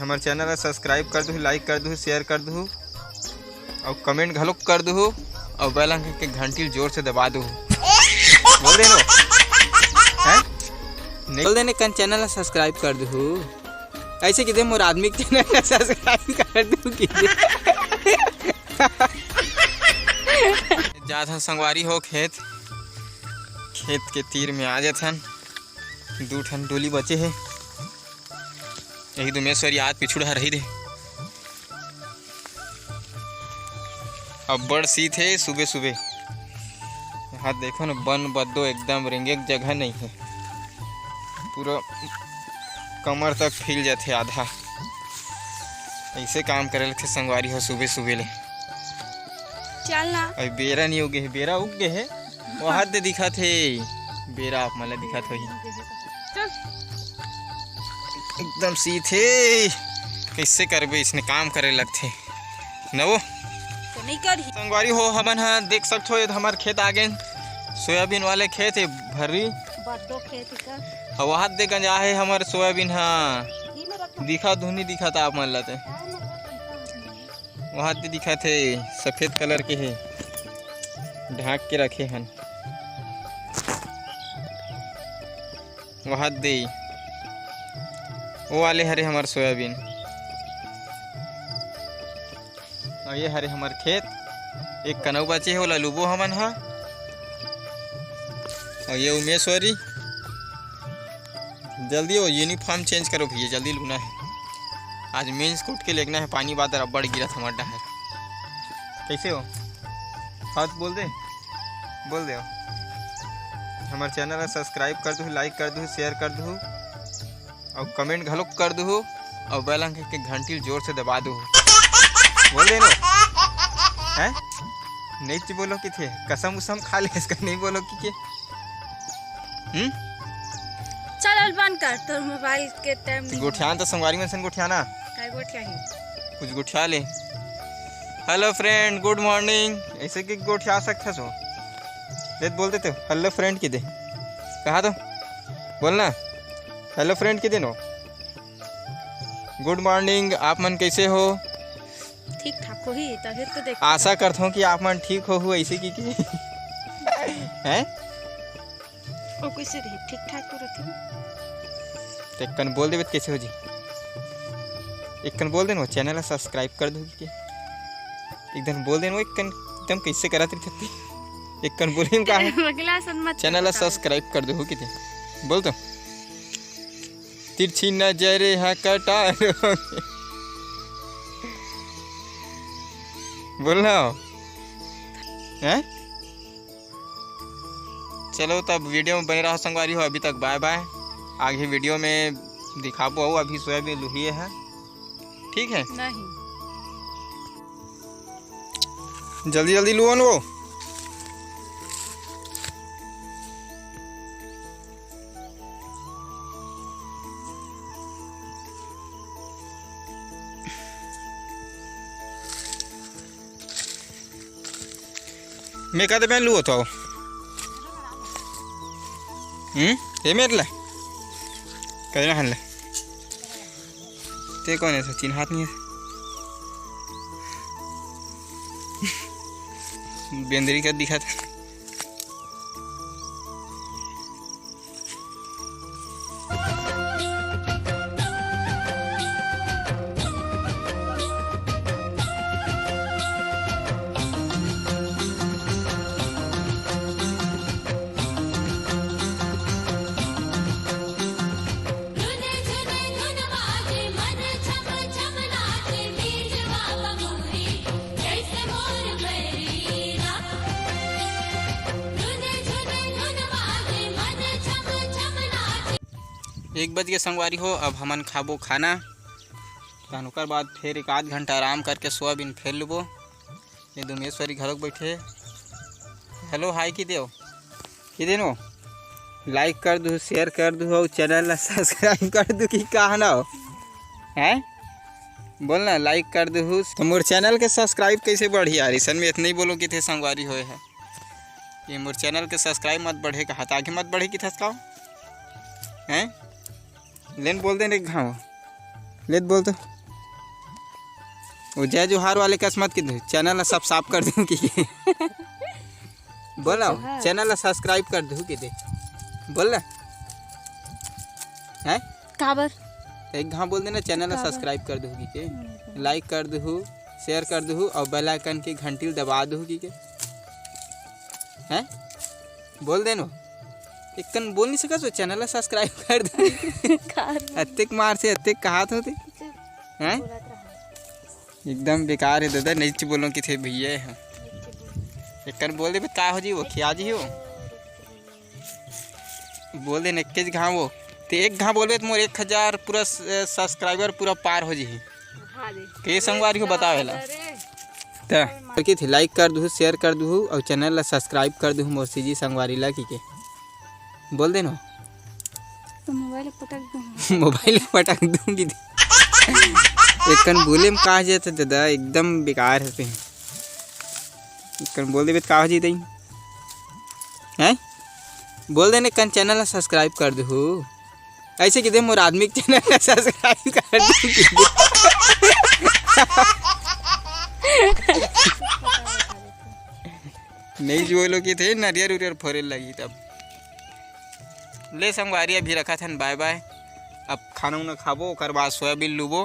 हमारे चैनल ला सब्सक्राइब कर दू, लाइक कर दू, शेयर कर दू और कमेंट घलोक कर दू और बेल आइकन के घंटी जोर से दबा दू। बोल दे नो हैं बोल देने कन चैनल ला सब्सक्राइब कर दू। ऐसे किधे मोर आदमी के चैनल ला सब्सक्राइब कर दू किधे जात संगवारी हो खेत के तीर में आ जाथन। 2 ठन डोली बचे है, यही दुमेश्वरी आज पिछुड़ रही दे। अब बड़ शीत है सुबह सुबह। यहाँ देखो ना बन बद्दो एकदम रेंगे जगह नहीं है, पूरा कमर तक फैल जाते आधा। ऐसे काम करे लगते संगवारी हो सुबह सुबह ले। चलना अभी बेरा नहीं उगे है, बेरा उग गए है वहाँ दे दिखा थे बेरा आप मला दिखा थे एकदम सीधे। कैसे करबे इसने काम करे लगते न वो तो नहीं करी। संगवारी हो हमन हा देख सकते हो हमारे खेत आ गए सोयाबीन वाले खेत है भरी बड्डो खेत का और वहाँ दे गंजा है हमारे सोयाबीन। हाँ दिखा धुनी दिखा था आप मन लाते वहाँ दे दिखा थे सफेद कलर के है, ढाक के रखे हन वहाँ दे वो वाले हरे हमारे सोयाबीन और ये हरे हमारे खेत। एक कनऊ बचे है वो ललुबो हमन हा और ये उमेश्वरी। जल्दी हो यूनिफॉर्म चेंज करो भैया, जल्दी लूना है आज मेंस कोट के लेना है। पानी बाद रबड़ गिरा था हमारा है। कैसे हो हाथ बोल दे हमारे चैनल ला सब्सक्राइब कर दू, लाइक कर दू, शेयर कर दू और कमेंट घलोक कर दू और बेल आइकन के घंटी जोर से दबा दू। बोल दे नो हैं नहीं तो बोलो कि थे कसम उसम खा ले इसका नहीं बोलो कि के चल बंद कर तो मोबाइल के टाइम गुठियान तो संगवारी में सन गुठियाना काय गोठिया ही कुछ गुठिया ले। हेलो फ्रेंड गुड मॉर्निंग ऐसे कि गुठिया सकते हो ले बोल देते हो। हेलो फ्रेंड की दे कहा तो बोलना हेलो फ्रेंड की दिन हो। गुड मॉर्निंग आप मन कैसे हो? ठीक ठाक हो ही तभी तो देख आशा करता हूँ कि आप मन ठीक हो ऐसे की हैं ओ कैसे रही ठीक ठाक हो रही। तो एक कन बोल देवे कैसे हो जी, एक कन बोल देना चैनल ला सब्सक्राइब कर दो कि एकदम बोल देना एक कन एकदम कैसे करा थी एक कन बोले का चैनल ला सब्सक्राइब कर दो कि बोल तो तिरछी नजर है कटार बोलना हैं। चलो तब वीडियो में बने रहो संगवारी हो। अभी तक बाय बाय, आगे वीडियो में दिखाबो। अभी सोयाबीन लुहिए है ठीक है नहीं जल्दी जल्दी लुओ वो। मैं कहते मैं लुओ तो ये मेरे ला कहना हल्ला ते कौन है चिन्ह हाथ नहीं है बेंदरी का दिखा था। एक बज के संगवारी हो। अब हमन खाबो खाना तहन ओकर बाद फिर 1 घंटा आराम करके सोयाबीन फेर लेबो। ये दुमेश्वरी घरों बैठे हेलो हाय की देव कि देनो लाइक कर दू, शेयर कर दू और चैनल ला सब्सक्राइब कर दू कि कहा ना हो हैं बोलना लाइक कर दू। तो मोर चैनल के सब्सक्राइब कैसे बढ़ी यार, इसन में इतना ही बोलो कि थे संगवारी होए है ये मोर चैनल के सब्सक्राइब मत बढ़े का हाथ आगे मत बढ़े कि थसकाओ हैं लेन बोल देने घाव लेत बोल तो वो जय जोहार वाले कसमत की चैनल ला सब साफ कर दूँ कि बोला चैनल ला सब्सक्राइब कर दूँ कि दे बोल है काबर एक घाव बोल देना चैनल ला सब्सक्राइब कर दूँ कि लाइक कर दूँ शेयर कर दूँ और बेल आइकन की घंटी दबा दूँ कि हैं बोल देनो एक बोल नहीं सका तो चैनल ला सब्सक्राइब कर दो अत्तेक मार से अत्तेक कहा होते हैं एकदम बेकार है दादा नहीं बोलो कि थे भैया एक बोल दे का हो जी वो खिया जी हो बोल दे नक्के घाव वो तो एक घाव बोलबे तो मोर 1000 पूरा सब्सक्राइबर पूरा पार हो जी के संगवारी को बतावेला तो की थी लाइक कर दूँ शेयर कर दूँ और चैनल ला सब्सक्राइब कर दूँ मोर सीजी संगवारी ला की के बोल देना तो मोबाइल पटक दूंगी एक बोले में कहा जाता दादा एकदम बेकार है एक बोल दे कहा जी दई हैं बोल देने कन चैनल ला सब्सक्राइब कर दू ऐसे कि दे मोर आदमी के चैनल ला सब्सक्राइब कर दू नहीं जो लोग थे नरियर उरियर फोरे लगी तब ले संगवारी अभी रखा था बाय बाय अब खाना उना खाबो ओकर बाद सोयाबीन लूबो